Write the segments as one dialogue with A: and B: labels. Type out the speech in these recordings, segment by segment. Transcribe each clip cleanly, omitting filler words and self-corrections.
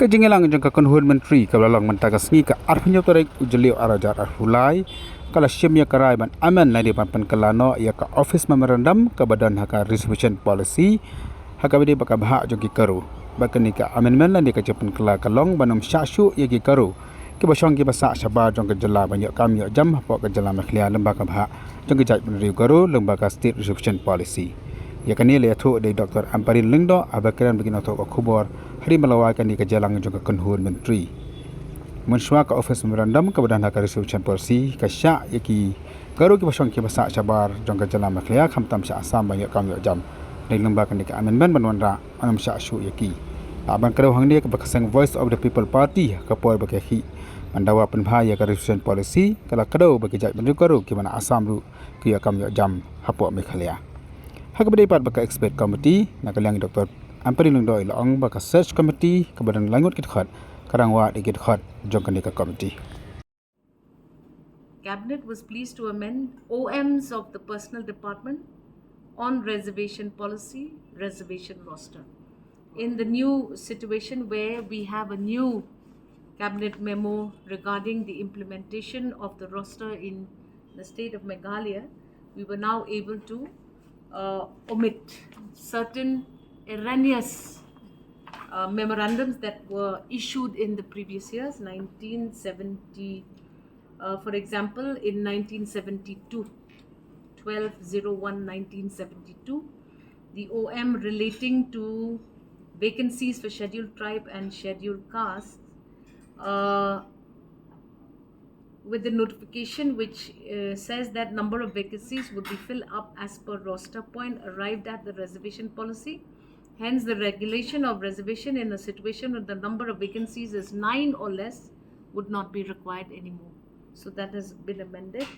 A: Kejingelang jang ka Kynhun Myntri ka lalang mentagas ngi ka arpinyo torek ujeliu arajar arhulai kala shimya karai ban amen nadi pan kalano ya ka office memorandum ka badan haka resolution policy haka bidi baka bhah jong ki Garo bakani ka amendment nadi ka cepen kala kalong banum shuh ya ki Garo ki basong ki basa shabar jong ka jylla banyak kam yo jam hapo ka jylla makhlia lembaga bhah jong ki jaj ban Garo lembaga state resolution policy ya kani le thu de Dr. Amparin Lingdo abakiran begin atho ka khubor hari melawakan di kejalang juga Kynhun Myntri. Mensuah ke office memorandum kebadan hak resolution policy ke shah yaki Garo ki basong ki basa shabar jong kejalang makhlia khamtam sha asam banyak kam yo jam dan lembaga ni ke amendment banwanra anam shuh yaki. Abang kerau hang dia ke bakasang voice of the people party ke por bakhi mandawa penbhaya ke resolution policy kala kerau bagi jaj bandu Garo ki mana asam ru ki kam yo jam hapo makhlia. Hak berdebat baka expert committee nakalang Dr. Amparin Lingdo ilong baka search committee kebadan langut kit khat karangwa di kit khat jongkanika committee.
B: Cabinet was pleased to amend OMs of the Personnel Department on reservation policy, reservation roster. In the new situation where we have a new cabinet memo regarding the implementation of the roster in the state of Meghalaya, we were now able to omit certain erroneous memorandums that were issued in the previous years, 1970, for example, in 1972, 12/01/1972, the OM relating to vacancies for scheduled tribe and scheduled castes, with the notification which says that number of vacancies would be filled up as per roster point arrived at the reservation policy. Hence, the regulation of reservation in a situation where the number of vacancies is 9 or less would not be required anymore. So that has been amended.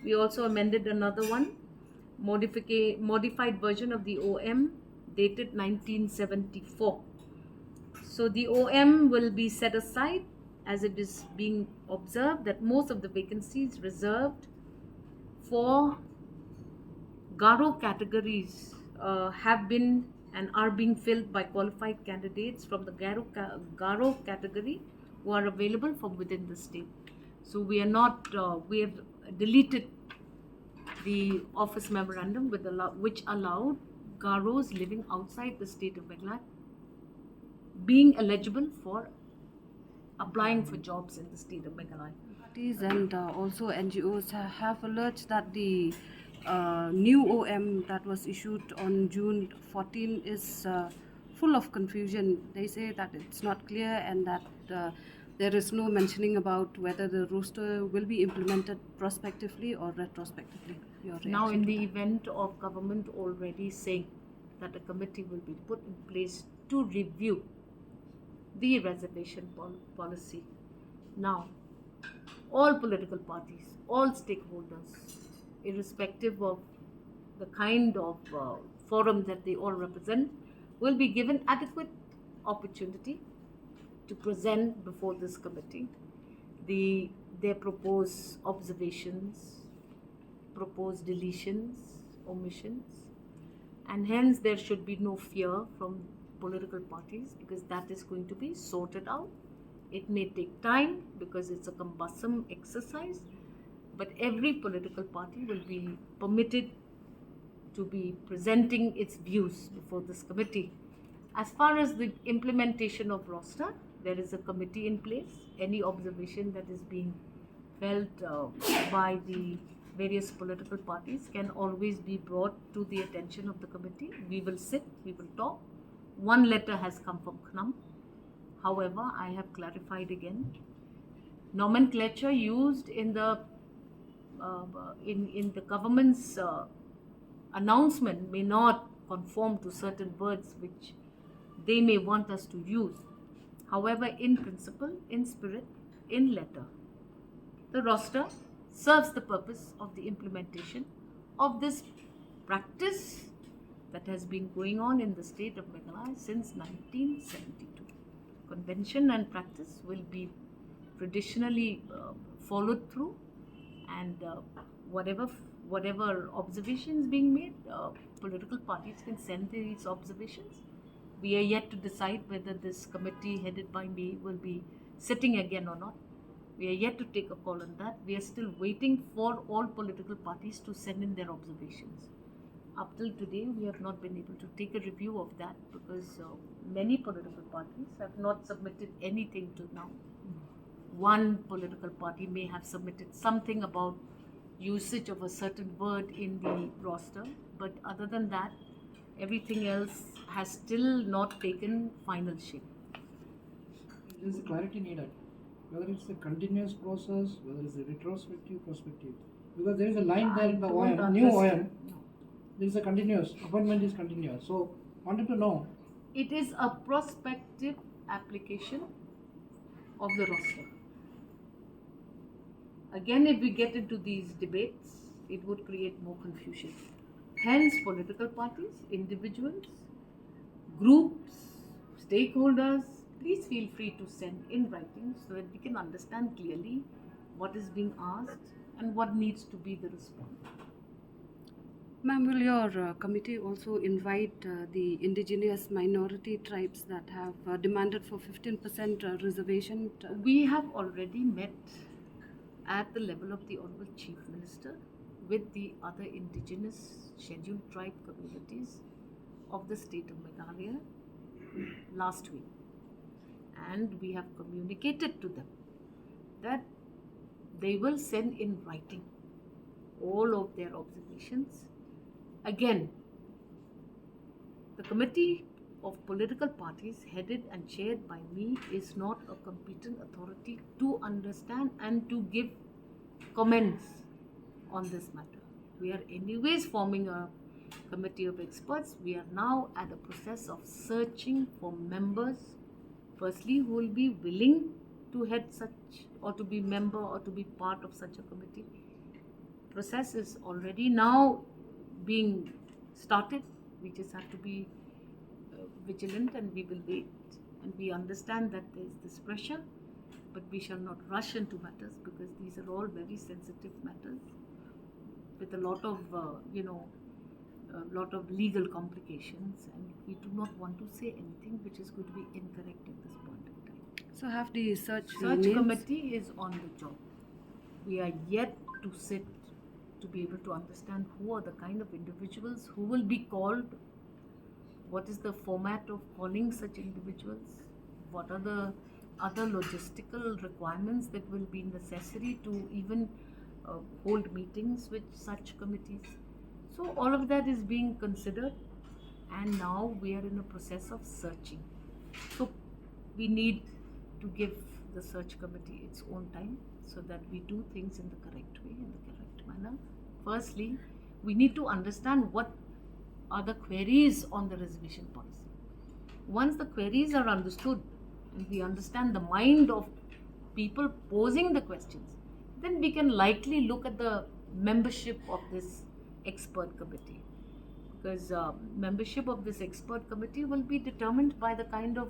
B: We also amended another one, modified version of the OM dated 1974. So the OM will be set aside as it is being observed that most of the vacancies reserved for Garo categories have been and are being filled by qualified candidates from the Garo category who are available from within the state. So we are not, we have deleted the office memorandum which allowed Garos living outside the state of Meghalaya being eligible for applying for jobs in the state of Meghalaya.
C: Parties and also NGOs have alleged that the new OM that was issued on June 14 is full of confusion. They say that it's not clear and that there is no mentioning about whether the roster will be implemented prospectively or retrospectively.
B: Now, in the event of government already saying that a committee will be put in place to review the reservation policy. Now, all political parties, all stakeholders, irrespective of the kind of forum that they all represent, will be given adequate opportunity to present before this committee their proposed observations, proposed deletions, omissions, and hence there should be no fear from political parties because that is going to be sorted out. It may take time because it's a cumbersome exercise, but every political party will be permitted to be presenting its views before this committee. As far as the implementation of roster, there is a committee in place. Any observation that is being felt by the various political parties can always be brought to the attention of the committee. We will sit, we will talk. One letter has come from KNUM. However, I have clarified again, nomenclature used in the government's announcement may not conform to certain words which they may want us to use. However, in principle, in spirit, in letter, the roster serves the purpose of the implementation of this practice that has been going on in the state of Meghalaya since 1972. Convention and practice will be traditionally followed through, and whatever observations being made, political parties can send these observations. We are yet to decide whether this committee headed by me will be sitting again or not. We are yet to take a call on that. We are still waiting for all political parties to send in their observations. Up till today, we have not been able to take a review of that because many political parties have not submitted anything to now. One political party may have submitted something about usage of a certain word in the roster, but other than that, everything else has still not taken final shape.
D: There is clarity needed, whether it's a continuous process, whether it's a retrospective perspective. Because there is a line there in the OM, new OM, there is a continuous, appointment is continuous. So, wanted to know.
B: It is a prospective application of the roster. Again, if we get into these debates, it would create more confusion. Hence, political parties, individuals, groups, stakeholders, please feel free to send in writing so that we can understand clearly what is being asked and what needs to be the response.
C: Ma'am, will your committee also invite the indigenous minority tribes that have demanded for 15% reservation?
B: We have already met at the level of the Honorable Chief Minister with the other indigenous scheduled tribe communities of the state of Meghalaya last week. And we have communicated to them that they will send in writing all of their observations. Again, the committee of political parties headed and chaired by me is not a competent authority to understand and to give comments on this matter. We are anyways forming a committee of experts. We are now at the process of searching for members, firstly, who will be willing to head such or to be member or to be part of such a committee. Process is already now being started. We just have to be vigilant and we will wait. And we understand that there is this pressure, but we shall not rush into matters because these are all very sensitive matters with a lot of, legal complications, and we do not want to say anything which is going to be incorrect at this point in time.
C: So have the search
B: Committee is on the job. We are yet to sit to be able to understand who are the kind of individuals who will be called, what is the format of calling such individuals, what are the other logistical requirements that will be necessary to even hold meetings with such committees. So all of that is being considered, and now we are in a process of searching. So we need to give the search committee its own time so that we do things in the correct way, in the correct manner. Firstly, we need to understand what are the queries on the reservation policy. Once the queries are understood and we understand the mind of people posing the questions, then we can likely look at the membership of this expert committee. Because membership of this expert committee will be determined by the kind of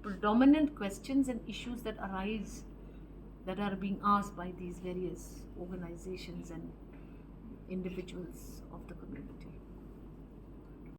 B: predominant questions and issues that arise, that are being asked by these various organizations and individuals of the community.